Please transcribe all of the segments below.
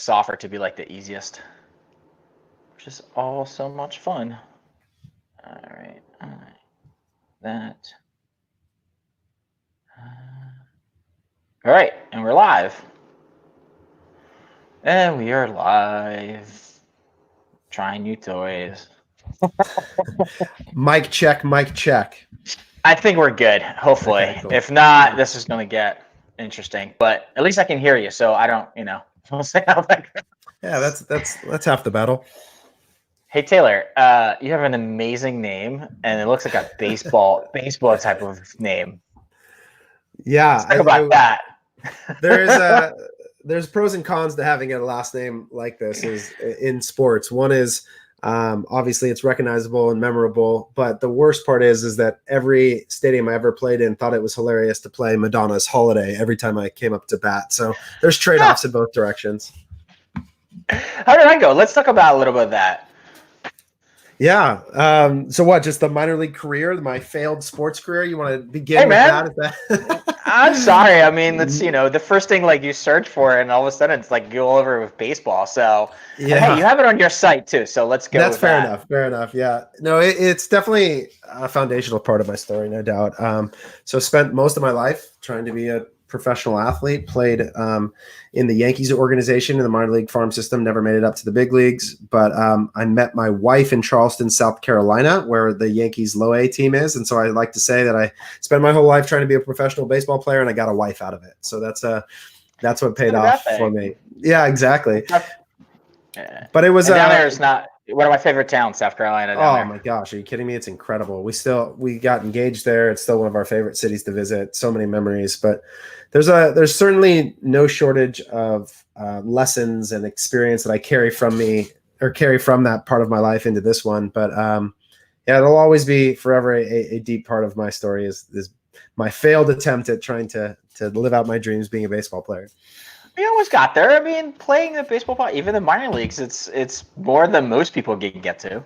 software to be like the easiest, which is all so much fun. All right. That. All right, and we're live. And we are live. Trying new toys. Mic check, mic check. I think we're good, hopefully. Okay, cool. If not, this is going to get interesting. But at least I can hear you, so I don't, we'll see how that goes. Yeah, that's half the battle. Hey Taylor, you have an amazing name, and it looks like a baseball type of name. Yeah, Let's talk about that. There's pros and cons to having a last name like this is in sports. One is obviously it's recognizable and memorable, but the worst part is that every stadium I ever played in thought it was hilarious to play Madonna's Holiday every time I came up to bat. So there's trade-offs in both directions. How did I go? Let's talk about a little bit of that. Yeah. So what? Just the minor league career, my failed sports career. You want to begin with that? I'm sorry. I mean, that's the first thing like you search for, and all of a sudden it's like go over with baseball. So yeah, hey, you have it on your site too. So let's go. That's fair enough. Fair enough. Yeah. No, it's definitely a foundational part of my story, no doubt. So spent most of my life trying to be a professional athlete, played in the Yankees organization in the minor league farm system, never made it up to the big leagues. But I met my wife in Charleston, South Carolina, where the Yankees low A team is. And so I like to say that I spent my whole life trying to be a professional baseball player, and I got a wife out of it. So that's what paid off for me. Yeah, exactly. But it was down there is not one of my favorite towns, South Carolina. My gosh, are you kidding me? It's incredible. We got engaged there. It's still one of our favorite cities to visit. So many memories. But there's certainly no shortage of lessons and experience that I carry from that part of my life into this one. But yeah, it'll always be forever a deep part of my story is my failed attempt at trying to live out my dreams being a baseball player. We almost got there. I mean, playing the baseball, even the minor leagues, it's more than most people can get to.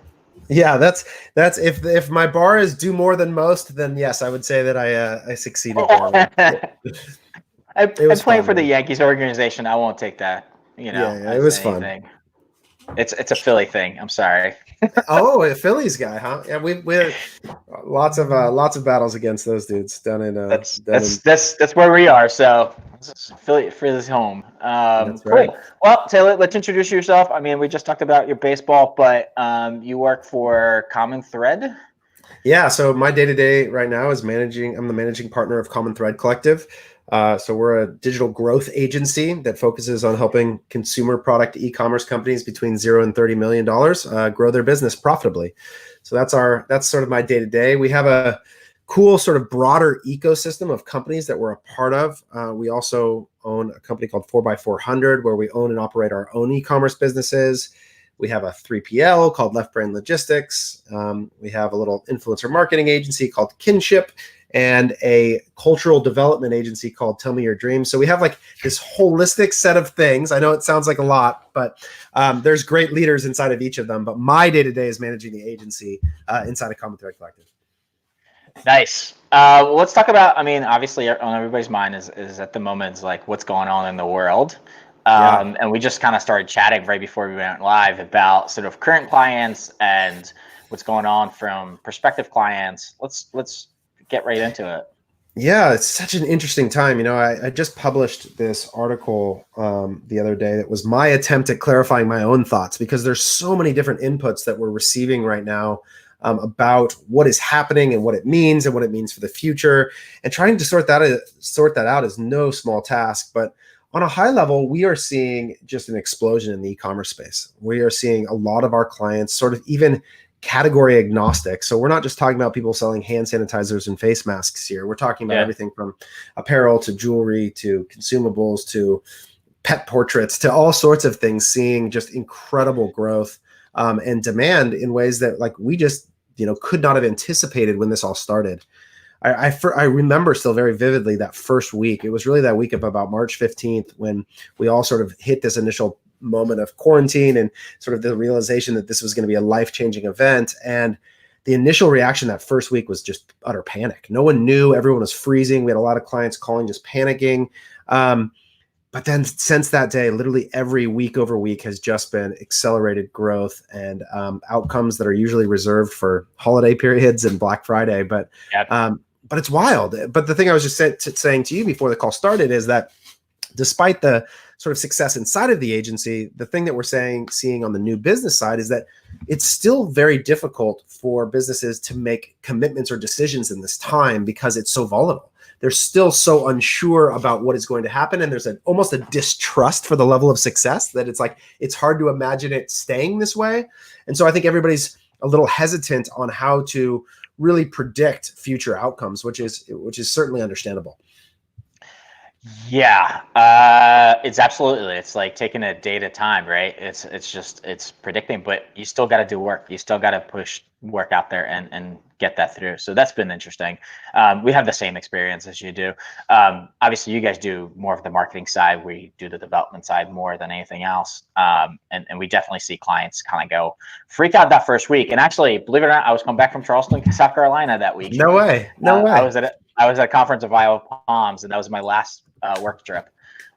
Yeah, that's if my bar is do more than most, then yes, I would say that I succeeded there. And playing for the Yankees organization, I won't take that. Yeah, it was anything. Fun. It's a Philly thing. I'm sorry. Oh, a Phillies guy, huh? Yeah, we had lots of battles against those dudes down in. That's where we are. So Philly's home. That's right. Cool. Well, Taylor, let's introduce yourself. I mean, we just talked about your baseball, but you work for Common Thread. Yeah. So my day-to-day right now is I'm the managing partner of Common Thread Collective. So we're a digital growth agency that focuses on helping consumer product e-commerce companies between $0 and $30 million grow their business profitably. So that's sort of my day-to-day. We have a cool sort of broader ecosystem of companies that we're a part of. We also own a company called 4x400 where we own and operate our own e-commerce businesses. We have a 3PL called Left Brain Logistics. We have a little influencer marketing agency called Kinship, and a cultural development agency called Tell Me Your Dreams. So we have like this holistic set of things. I know it sounds like a lot, but there's great leaders inside of each of them. But my day-to-day is managing the agency inside of Common Thread Collective. Nice. Well, let's talk about, I mean, obviously on everybody's mind is at the moment is like what's going on in the world. And we just kind of started chatting right before we went live about sort of current clients and what's going on from prospective clients. Let's get right into it. Yeah, it's such an interesting time. I just published this article the other day that was my attempt at clarifying my own thoughts, because there's so many different inputs that we're receiving right now about what is happening and what it means for the future. And trying to sort that out is no small task. But on a high level, we are seeing just an explosion in the e-commerce space. We are seeing a lot of our clients sort of even category agnostic. So we're not just talking about people selling hand sanitizers and face masks here. We're talking about everything from apparel to jewelry to consumables to pet portraits to all sorts of things, seeing just incredible growth and demand in ways that like we just could not have anticipated when this all started. I remember still very vividly that first week. It was really that week of about March 15th when we all sort of hit this initial moment of quarantine and sort of the realization that this was going to be a life-changing event. And the initial reaction that first week was just utter panic. No one knew. Everyone was freezing. We had a lot of clients calling, just panicking. But then since that day, literally every week over week has just been accelerated growth and outcomes that are usually reserved for holiday periods and Black Friday. Yep. But it's wild. But the thing I was just saying to you before the call started is that despite the sort of success inside of the agency, the thing that we're seeing on the new business side is that it's still very difficult for businesses to make commitments or decisions in this time because it's so volatile. They're still so unsure about what is going to happen. And there's almost a distrust for the level of success that it's like, it's hard to imagine it staying this way. And so I think everybody's a little hesitant on how to really predict future outcomes, which is certainly understandable. Yeah, it's absolutely. It's like taking a day at a time, right? It's predicting, but you still got to do work. You still got to push work out there and get that through. So that's been interesting. We have the same experience as you do. Obviously, you guys do more of the marketing side. We do the development side more than anything else. And we definitely see clients kind of go freak out that first week. And actually, believe it or not, I was coming back from Charleston, South Carolina that week. No way. No way. I was at a conference of Iowa Palms, and that was my last work trip.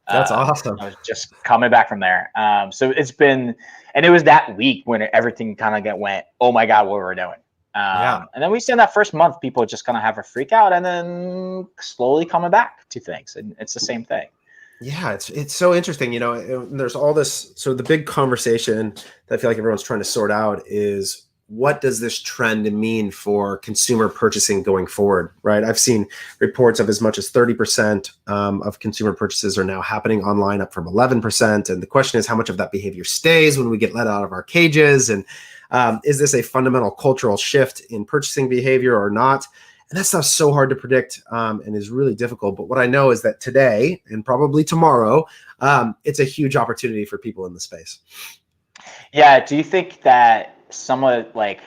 That's awesome. I was just coming back from there. So it's been, and it was that week when everything kind of went, oh my God, what we're doing. And then we see in that first month, people just kind of have a freak out and then slowly coming back to things. And it's the same thing. Yeah, it's so interesting. You know, there's all this. So the big conversation that I feel like everyone's trying to sort out is, what does this trend mean for consumer purchasing going forward, right? I've seen reports of as much as 30% of consumer purchases are now happening online, up from 11%. And the question is, how much of that behavior stays when we get let out of our cages? And is this a fundamental cultural shift in purchasing behavior or not? And that stuff's so hard to predict and is really difficult. But what I know is that today and probably tomorrow, it's a huge opportunity for people in the space. Yeah. Do you think that somewhat, like,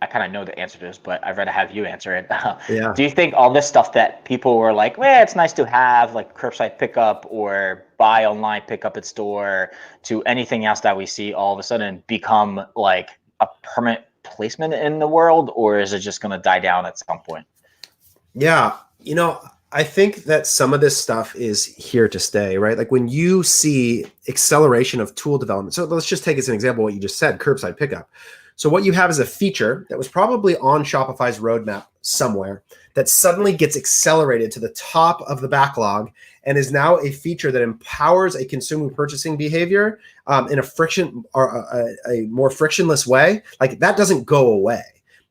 I kind of know the answer to this, but I'd rather have you answer it. Yeah. Do you think all this stuff that people were like, well, it's nice to have, like curbside pickup or buy online, pick up at store, to anything else that we see all of a sudden become like a permanent placement in the world, or is it just going to die down at some point? Yeah. You know, I think that some of this stuff is here to stay, right? Like when you see acceleration of tool development. So let's just take as an example what you just said, curbside pickup. So what you have is a feature that was probably on Shopify's roadmap somewhere that suddenly gets accelerated to the top of the backlog and is now a feature that empowers a consumer purchasing behavior in a more frictionless way. Like that doesn't go away.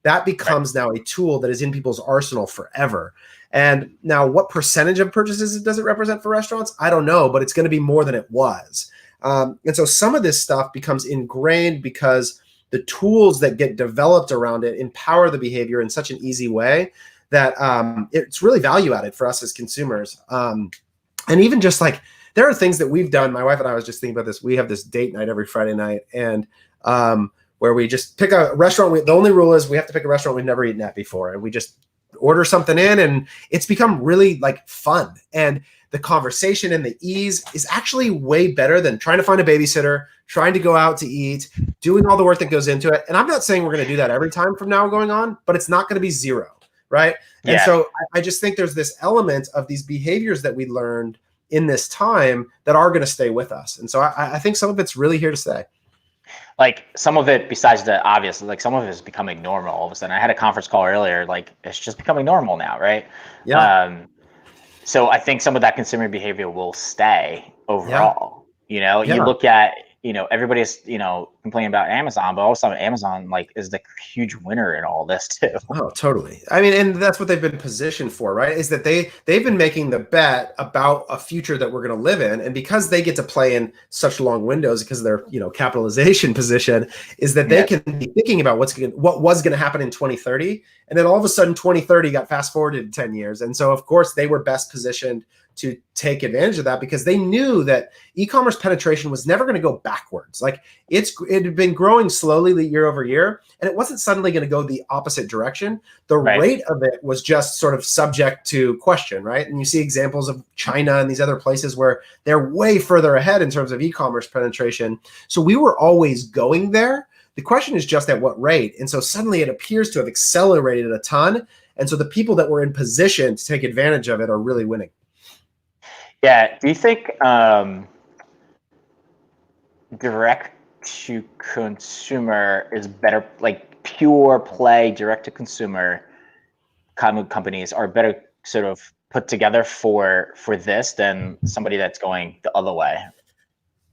That becomes now a tool that is in people's arsenal forever. And now what percentage of purchases does it represent for restaurants? I don't know, but it's going to be more than it was. And so some of this stuff becomes ingrained because the tools that get developed around it empower the behavior in such an easy way that it's really value added for us as consumers. And even just like, there are things that we've done. My wife and I was just thinking about this. We have this date night every Friday night, and where we just pick a restaurant. The only rule is we have to pick a restaurant we've never eaten at before. And we just order something in, and it's become really like fun. And the conversation and the ease is actually way better than trying to find a babysitter, trying to go out to eat, doing all the work that goes into it. And I'm not saying we're going to do that every time from now going on, but it's not going to be zero, right? Yeah. And so I just think there's this element of these behaviors that we learned in this time that are going to stay with us. And so I think some of it's really here to stay. Like some of it, besides the obvious, like some of it is becoming normal all of a sudden. I had a conference call earlier, like it's just becoming normal now, right? Yeah. So I think some of that consumer behavior will stay overall. Yeah. You know, you look at, you know, everybody's, you know, complaining about Amazon, but also Amazon like is the huge winner in all this too. Oh, totally. I mean, and that's what they've been positioned for, right? Is that they've been making the bet about a future that we're going to live in. And because they get to play in such long windows because of their, you know, capitalization position, is that they can be thinking about what was going to happen in 2030. And then all of a sudden 2030 got fast forwarded 10 years. And so of course they were best positioned to take advantage of that because they knew that e-commerce penetration was never going to go backwards. Like it had been growing slowly year over year, and it wasn't suddenly going to go the opposite direction. The rate of it was just sort of subject to question, right? And you see examples of China and these other places where they're way further ahead in terms of e-commerce penetration. So we were always going there. The question is just at what rate. And so suddenly it appears to have accelerated a ton. And so the people that were in position to take advantage of it are really winning. Yeah. Do you think direct to consumer is better, like pure play direct to consumer companies are better sort of put together for this than somebody that's going the other way?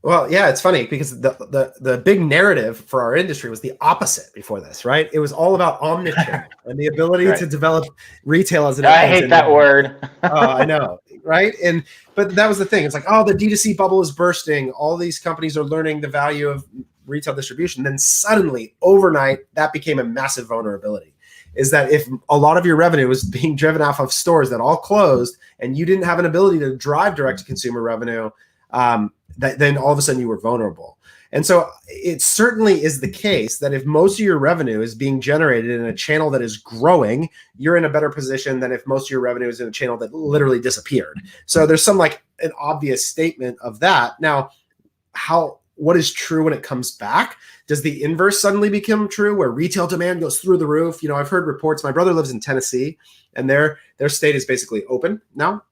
Well, yeah, it's funny because the big narrative for our industry was the opposite before this, right? It was all about omnichannel and the ability Right. to develop retail as an I hate that word. Oh, I know, right? But that was the thing. It's like, oh, the D2C bubble is bursting. All these companies are learning the value of retail distribution. Then suddenly, overnight, that became a massive vulnerability. Is that if a lot of your revenue was being driven off of stores that all closed and you didn't have an ability to drive direct to consumer revenue, then all of a sudden you were vulnerable. And so it certainly is the case that if most of your revenue is being generated in a channel that is growing, you're in a better position than if most of your revenue is in a channel that literally disappeared. So there's some like an obvious statement of that. Now, what is true when it comes back? Does the inverse suddenly become true where retail demand goes through the roof? You know, I've heard reports. My brother lives in Tennessee and their state is basically open now.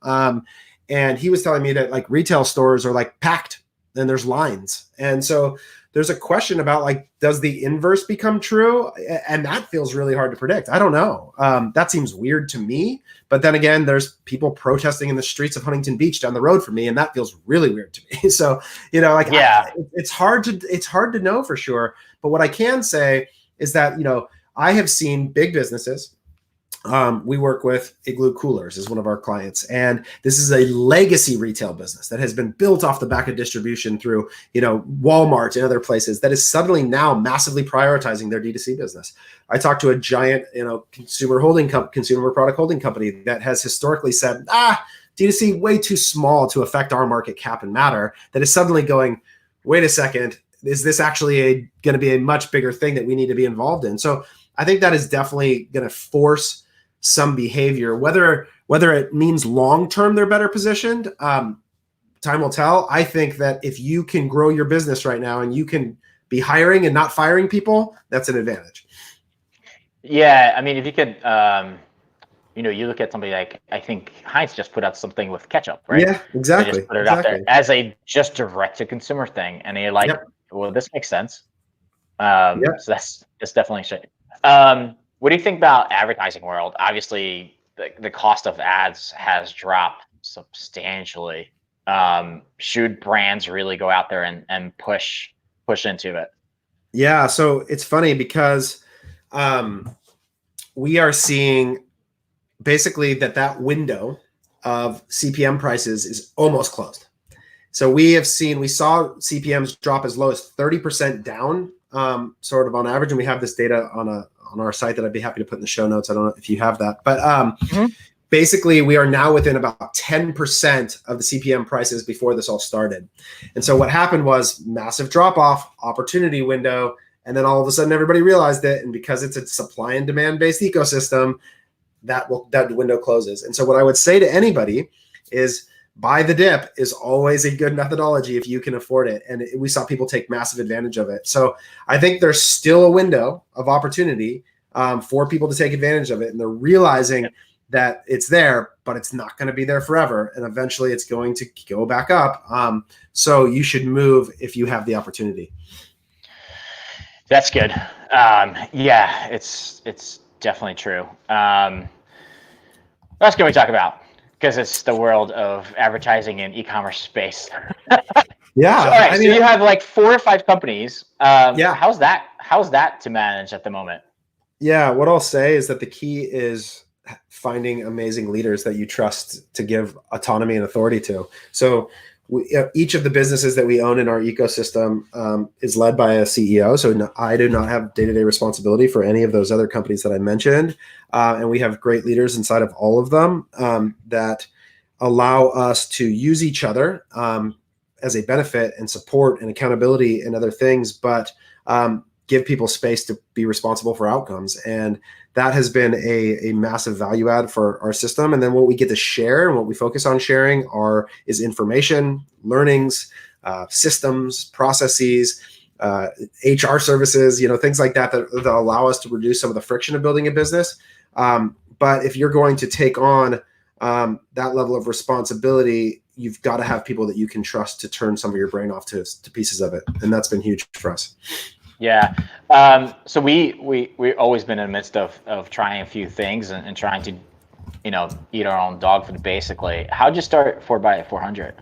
And he was telling me that like retail stores are like packed and there's lines. And so there's a question about like, does the inverse become true? And that feels really hard to predict. I don't know. That seems weird to me. But then again, there's people protesting in the streets of Huntington Beach down the road from me. And that feels really weird to me. So, you know, like, yeah, it's hard to know for sure. But what I can say is that, you know, I have seen big businesses. We work with Igloo Coolers as one of our clients, and this is a legacy retail business that has been built off the back of distribution through, you know, Walmart and other places that is suddenly now massively prioritizing their D2C business. I talked to a giant, you know, consumer product holding company that has historically said, D2C way too small to affect our market cap and matter, that is suddenly going, wait a second, is this actually going to be a much bigger thing that we need to be involved in? So I think that is definitely going to force some behavior, whether it means long-term they're better positioned, time will tell. I think that if you can grow your business right now and you can be hiring and not firing people, that's an advantage. Yeah. I mean, if you could, you know, you look at somebody like, I think Heinz just put out something with ketchup, right? Yeah, exactly. They just put it out there as a just direct to consumer thing. And you're like, well, this makes sense. So that's definitely shit. What do you think about advertising world? Obviously, the cost of ads has dropped substantially. Should brands really go out there and push into it? Yeah, so it's funny because we are seeing basically that window of CPM prices is almost closed. So we saw CPMs drop as low as 30% down, sort of on average, and we have this data on our site that I'd be happy to put in the show notes. I don't know if you have that, but basically we are now within about 10% of the CPM prices before this all started. And so what happened was massive drop off, opportunity window, and then all of a sudden everybody realized it. And because it's a supply and demand based ecosystem, that window closes. And so what I would say to anybody is, buy the dip is always a good methodology if you can afford it. And we saw people take massive advantage of it. So I think there's still a window of opportunity for people to take advantage of it. And they're realizing that it's there, but it's not going to be there forever. And eventually it's going to go back up. So you should move if you have the opportunity. That's good. Yeah, it's definitely true. What else can we talk about? Because it's the world of advertising and e-commerce space. Yeah. So, all right, so you have like 4 or 5 companies. How's that to manage at the moment? Yeah, what I'll say is that the key is finding amazing leaders that you trust to give autonomy and authority to. So each of the businesses that we own in our ecosystem is led by a CEO. So I do not have day-to-day responsibility for any of those other companies that I mentioned. And we have great leaders inside of all of them that allow us to use each other as a benefit and support and accountability and other things, but give people space to be responsible for outcomes. And that has been a massive value add for our system. And then what we get to share and what we focus on sharing is information, learnings, systems, processes, HR services, things like that allow us to reduce some of the friction of building a business. But if you're going to take on that level of responsibility, you've got to have people that you can trust to turn some of your brain off to pieces of it. And that's been huge for us. Yeah. So we've always been in the midst of trying a few things and trying to, eat our own dog food basically. How'd you start 4x400?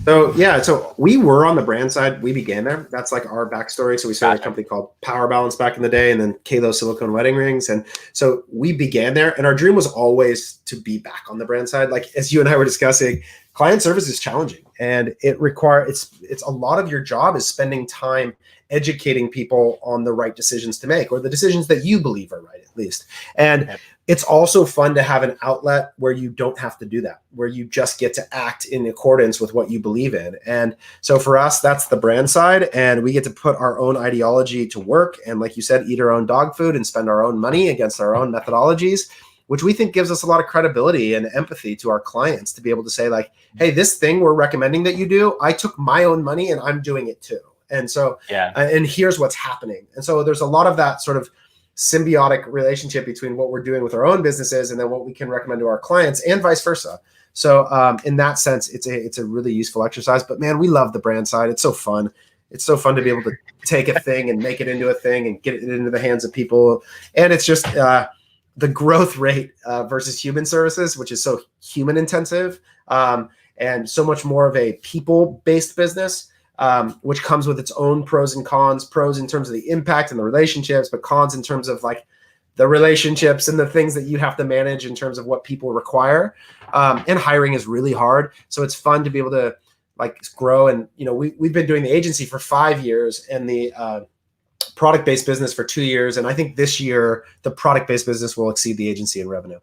So we were on the brand side. We began there. That's like our backstory. So we started a company called Power Balance back in the day, and then Kalo silicone wedding rings. And so we began there, and our dream was always to be back on the brand side. Like as you and I were discussing, client service is challenging, and it's a lot of your job is spending time educating people on the right decisions to make, or the decisions that you believe are right, at least. And it's also fun to have an outlet where you don't have to do that, where you just get to act in accordance with what you believe in. And so for us, that's the brand side, and we get to put our own ideology to work. And like you said, eat our own dog food and spend our own money against our own methodologies, which we think gives us a lot of credibility and empathy to our clients to be able to say like, hey, this thing we're recommending that you do, I took my own money and I'm doing it too. And so, and here's what's happening. And so there's a lot of that sort of symbiotic relationship between what we're doing with our own businesses and then what we can recommend to our clients, and vice versa. So in that sense, it's a really useful exercise. But man, we love the brand side. It's so fun. It's so fun to be able to take a thing and make it into a thing and get it into the hands of people. And it's just the growth rate versus human services, which is so human intensive and so much more of a people-based business. Which comes with its own pros and cons, pros in terms of the impact and the relationships, but cons in terms of like the relationships and the things that you have to manage in terms of what people require. And hiring is really hard. So it's fun to be able to like grow. And, we've been doing the agency for 5 years and the product-based business for 2 years. And I think this year, the product-based business will exceed the agency in revenue.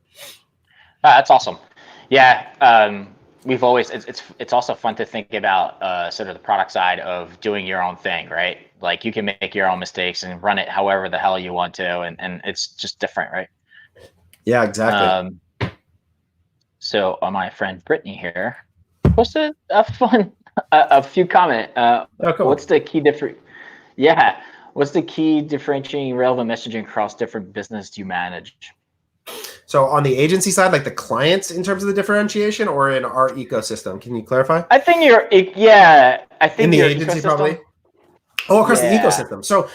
That's awesome. Yeah. We've always it's also fun to think about sort of the product side of doing your own thing, right? Like you can make your own mistakes and run it however the hell you want to, and it's just different, right? Yeah, exactly. So my friend Brittany here posted a few comment. Cool. What's the key What's the key differentiating relevant messaging across different business you manage? So on the agency side, like the clients in terms of the differentiation, or in our ecosystem? Can you clarify? I think in the agency ecosystem? Probably. Oh, across the ecosystem. So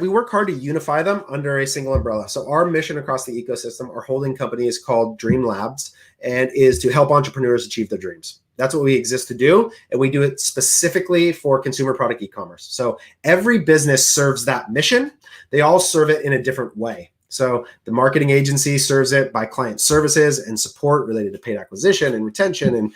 we work hard to unify them under a single umbrella. So our mission across the ecosystem, our holding company is called Dream Labs, and is to help entrepreneurs achieve their dreams. That's what we exist to do. And we do it specifically for consumer product e-commerce. So every business serves that mission. They all serve it in a different way. So the marketing agency serves it by client services and support related to paid acquisition and retention and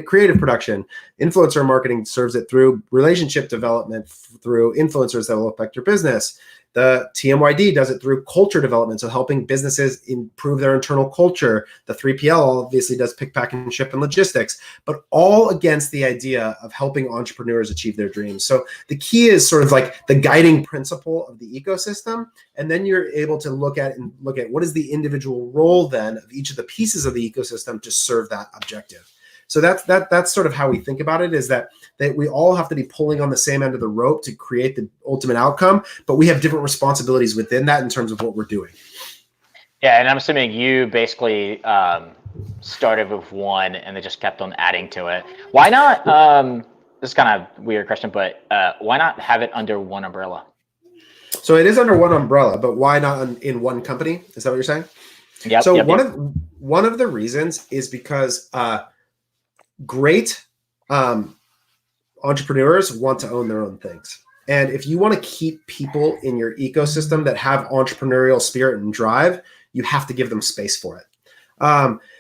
creative production. Influencer marketing serves it through relationship development, through influencers that will affect your business. The TMYD does it through culture development, so helping businesses improve their internal culture. The 3PL obviously does pick, pack, and ship and logistics, but all against the idea of helping entrepreneurs achieve their dreams. So the key is sort of like the guiding principle of the ecosystem, and then you're able to look at what is the individual role then of each of the pieces of the ecosystem to serve that objective. So that's sort of how we think about it, is that we all have to be pulling on the same end of the rope to create the ultimate outcome, but we have different responsibilities within that in terms of what we're doing. Yeah, and I'm assuming you basically started with one and they just kept on adding to it. Why not, this is kind of a weird question, but why not have it under one umbrella? So it is under one umbrella, but why not in one company? Is that what you're saying? Yeah. So one of the reasons is because great entrepreneurs want to own their own things. And if you want to keep people in your ecosystem that have entrepreneurial spirit and drive, you have to give them space for it.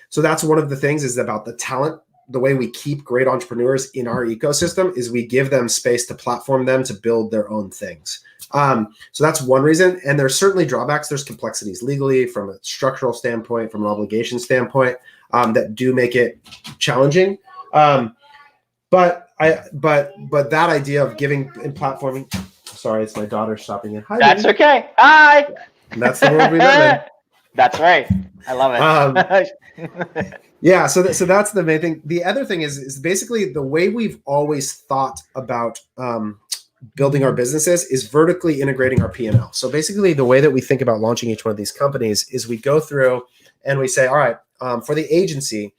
So that's one of the things is about the talent. The way we keep great entrepreneurs in our ecosystem is we give them space to platform them to build their own things. So that's one reason. And there's certainly drawbacks. There's complexities legally, from a structural standpoint, from an obligation standpoint, that do make it challenging. But that idea of giving and platforming. Sorry, it's my daughter stopping in. Hi, that's baby. Okay. Hi. That's the world we live in. That's right. I love it. Yeah. So that's the main thing. The other thing is basically the way we've always thought about building our businesses is vertically integrating our P&L. So basically the way that we think about launching each one of these companies is we go through and we say, all right, for the agency,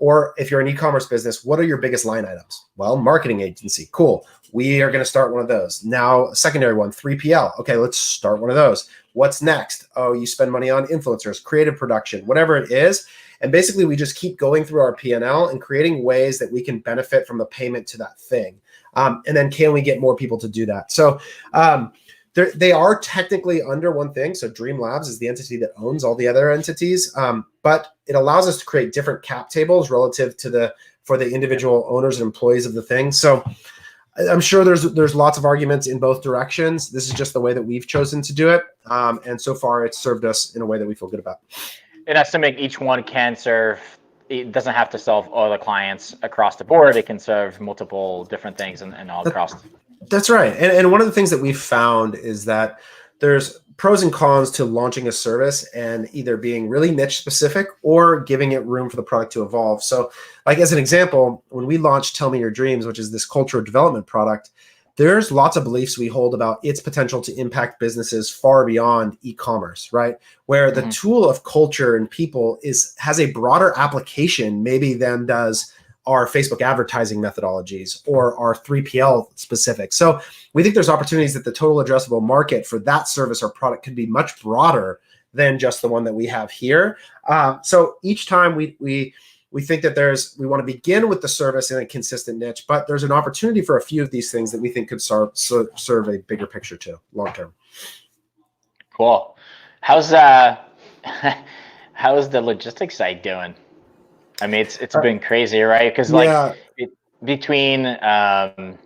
Or if you're an e-commerce business, what are your biggest line items? Well, marketing agency. Cool. We are going to start one of those. Now, a secondary one, 3PL. Okay, let's start one of those. What's next? Oh, you spend money on influencers, creative production, whatever it is. And basically, we just keep going through our P&L and creating ways that we can benefit from the payment to that thing. And then can we get more people to do that? So they are technically under one thing. So Dream Labs is the entity that owns all the other entities, but it allows us to create different cap tables relative to for the individual owners and employees of the thing. So I'm sure there's lots of arguments in both directions. This is just the way that we've chosen to do it. And so far it's served us in a way that we feel good about. And that's to make each one can serve, it doesn't have to solve all the clients across the board. It can serve multiple different things and all across. That's right. And one of the things that we've found is that there's pros and cons to launching a service and either being really niche specific or giving it room for the product to evolve. So like as an example, when we launched Tell Me Your Dreams, which is this cultural development product, there's lots of beliefs we hold about its potential to impact businesses far beyond e-commerce, right? Where the tool of culture and people has a broader application maybe than does our Facebook advertising methodologies or our 3PL specific. So we think there's opportunities that the total addressable market for that service or product could be much broader than just the one that we have here. So each time we think that we want to begin with the service in a consistent niche, but there's an opportunity for a few of these things that we think could serve a bigger picture too, long term. Cool. How's the logistics side doing? I mean, it's been crazy, right? Because between, I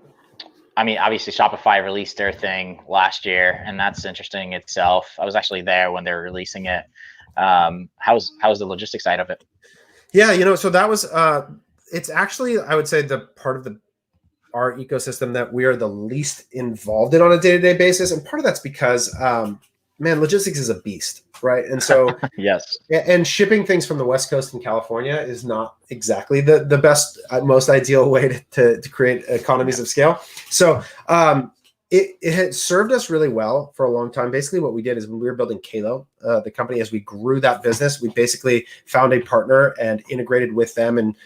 mean, obviously Shopify released their thing last year, and that's interesting itself. I was actually there when they were releasing it. How's the logistics side of it? Yeah, so that was, it's actually, I would say, the part of our ecosystem that we are the least involved in on a day-to-day basis. And part of that's because, man, logistics is a beast, right? And so, yes. And shipping things from the West Coast in California is not exactly the best, most ideal way to create economies of scale. So it had served us really well for a long time. Basically, what we did is when we were building Kalo, the company, as we grew that business, we basically found a partner and integrated with them and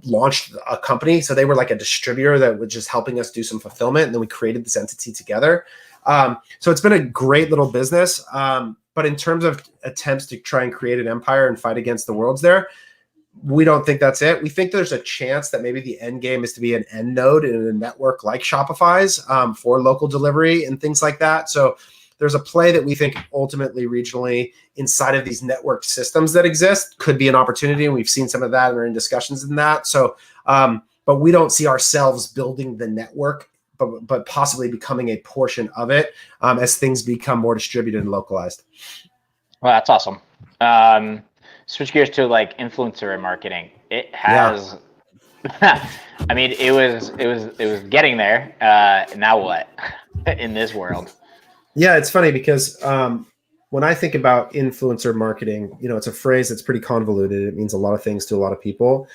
launched a company. So they were like a distributor that was just helping us do some fulfillment. And then we created this entity together. So it's been a great little business. But in terms of attempts to try and create an empire and fight against the worlds there, we don't think that's it. We think there's a chance that maybe the end game is to be an end node in a network like Shopify's for local delivery and things like that. So there's a play that we think ultimately regionally inside of these network systems that exist could be an opportunity. And we've seen some of that and are in discussions in that. So, but we don't see ourselves building the network, but possibly becoming a portion of it as things become more distributed and localized. Well, that's awesome. Switch gears to like influencer marketing. It has, I mean, it was getting there. Now what in this world? Yeah, it's funny because when I think about influencer marketing, it's a phrase that's pretty convoluted. It means a lot of things to a lot of people,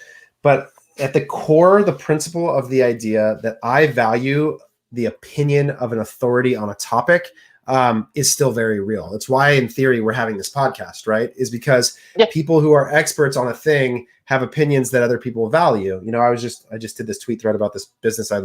but at the core, the principle of the idea that I value the opinion of an authority on a topic is still very real. It's why, in theory, we're having this podcast, right? Is because people who are experts on a thing have opinions that other people value. I just did this tweet thread about this business I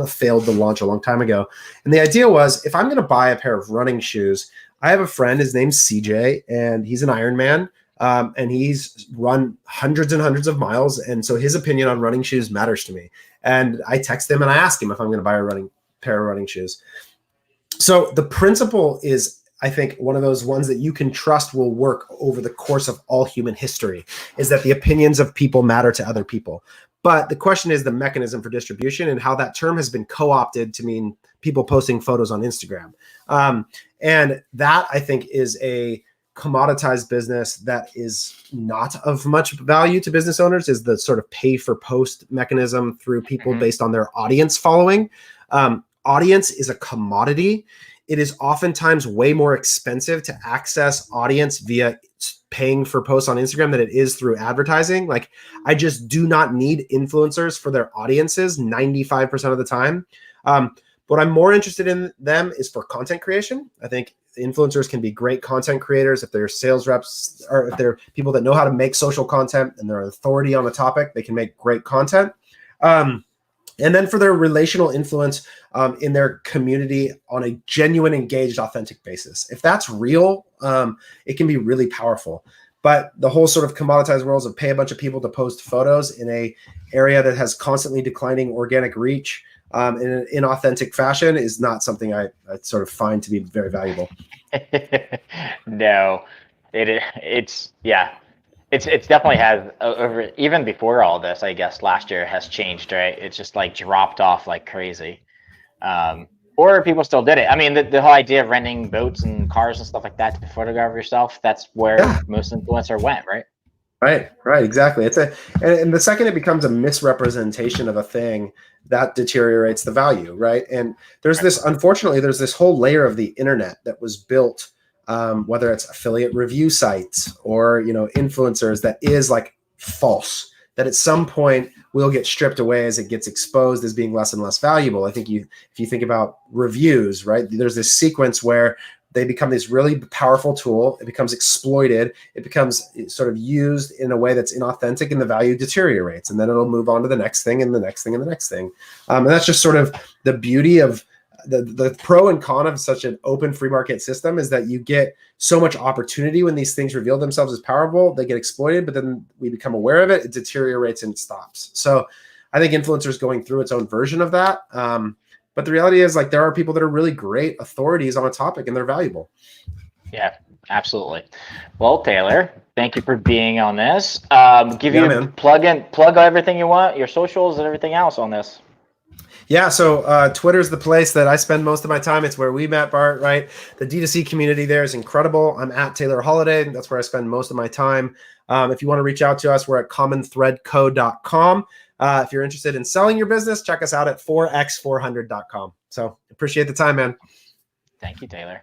failed to launch a long time ago. And the idea was, if I'm going to buy a pair of running shoes, I have a friend, his name's CJ, and he's an Ironman. And he's run hundreds and hundreds of miles. And so his opinion on running shoes matters to me. And I text him and I ask him if I'm going to buy a pair of running shoes. So the principle is, I think, one of those ones that you can trust will work over the course of all human history, is that the opinions of people matter to other people. But the question is the mechanism for distribution and how that term has been co-opted to mean people posting photos on Instagram. And that, I think, is a commoditized business that is not of much value to business owners, is the sort of pay for post mechanism through people based on their audience following. Audience is a commodity. It is oftentimes way more expensive to access audience via paying for posts on Instagram than it is through advertising. Like, I just do not need influencers for their audiences 95% of the time. What I'm more interested in them is for content creation. I think influencers can be great content creators. If they're sales reps, or if they're people that know how to make social content and they're an authority on the topic, they can make great content. And then for their relational influence in their community on a genuine, engaged, authentic basis. If that's real, it can be really powerful. But the whole sort of commoditized world of pay a bunch of people to post photos in a area that has constantly declining organic reach in an inauthentic fashion is not something I sort of find to be very valuable. No, it's definitely has over, even before all this, I guess last year has changed, right? It's just like dropped off like crazy. Or people still did it. I mean, the whole idea of renting boats and cars and stuff like that to photograph yourself, that's where most influencer went, right? Right, exactly. And the second it becomes a misrepresentation of a thing, that deteriorates the value, right? And there's unfortunately, there's this whole layer of the internet that was built, whether it's affiliate review sites or, influencers, that is like false, that at some point will get stripped away as it gets exposed as being less and less valuable. I think if you think about reviews, right, there's this sequence where they become this really powerful tool. It becomes exploited. It becomes sort of used in a way that's inauthentic, and the value deteriorates. And then it'll move on to the next thing and the next thing and the next thing. And that's just sort of the beauty of the pro and con of such an open free market system, is that you get so much opportunity when these things reveal themselves as powerful. They get exploited, but then we become aware of it. It deteriorates and it stops. So I think influencers going through its own version of that. But the reality is, like, there are people that are really great authorities on a topic and they're valuable. Yeah, absolutely. Well, Taylor, thank you for being on this. Plug everything you want, your socials and everything else on this. Yeah, so Twitter's the place that I spend most of my time. It's where we met, Bart, right? The D2C community there is incredible. I'm at Taylor Holiday. That's where I spend most of my time. If you want to reach out to us, we're at commonthreadco.com. If you're interested in selling your business, check us out at 4x400.com. So appreciate the time, man. Thank you, Taylor.